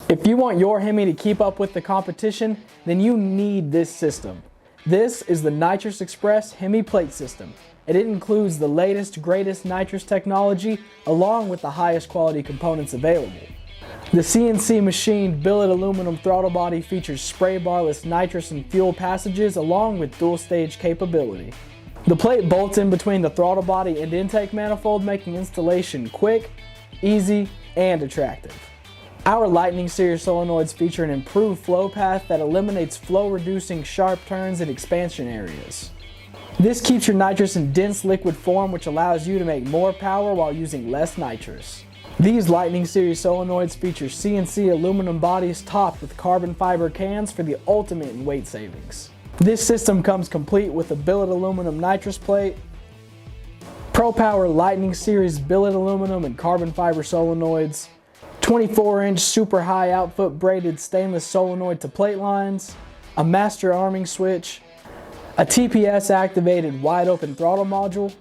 If you want your Hemi to keep up with the competition, then you need this system. This is the Nitrous Express Hemi plate system. It includes the latest, greatest nitrous technology along with the highest quality components available. The CNC machined billet aluminum throttle body features spray barless nitrous and fuel passages along with dual stage capability. The plate bolts in between the throttle body and intake manifold, making installation quick, easy, and attractive. Our Lightning Series solenoids feature an improved flow path that eliminates flow-reducing sharp turns and expansion areas. This keeps your nitrous in dense liquid form, which allows you to make more power while using less nitrous. These Lightning Series solenoids feature CNC aluminum bodies topped with carbon fiber cans for the ultimate in weight savings. This system comes complete with a billet aluminum nitrous plate, ProPower Lightning Series billet aluminum and carbon fiber solenoids, 24-inch super high output braided stainless solenoid to plate lines, a master arming switch, a TPS activated wide open throttle module,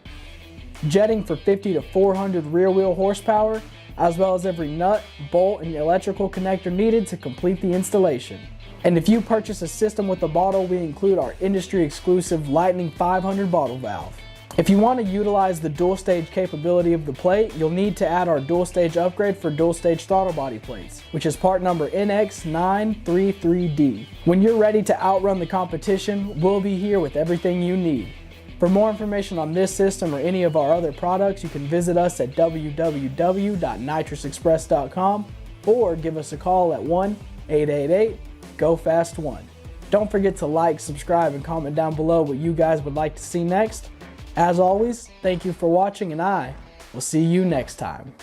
jetting for 50 to 400 rear wheel horsepower, as well as every nut, bolt, and electrical connector needed to complete the installation. And if you purchase a system with a bottle, we include our industry exclusive Lightning 500 bottle valve. If you want to utilize the dual stage capability of the plate, you'll need to add our dual stage upgrade for dual stage throttle body plates, which is part number NX933D. When you're ready to outrun the competition, we'll be here with everything you need. For more information on this system or any of our other products, you can visit us at www.nitrousexpress.com or give us a call at 1-888-GO-FAST-1. Don't forget to like, subscribe, and comment down below what you guys would like to see next. As always, thank you for watching, and I will see you next time.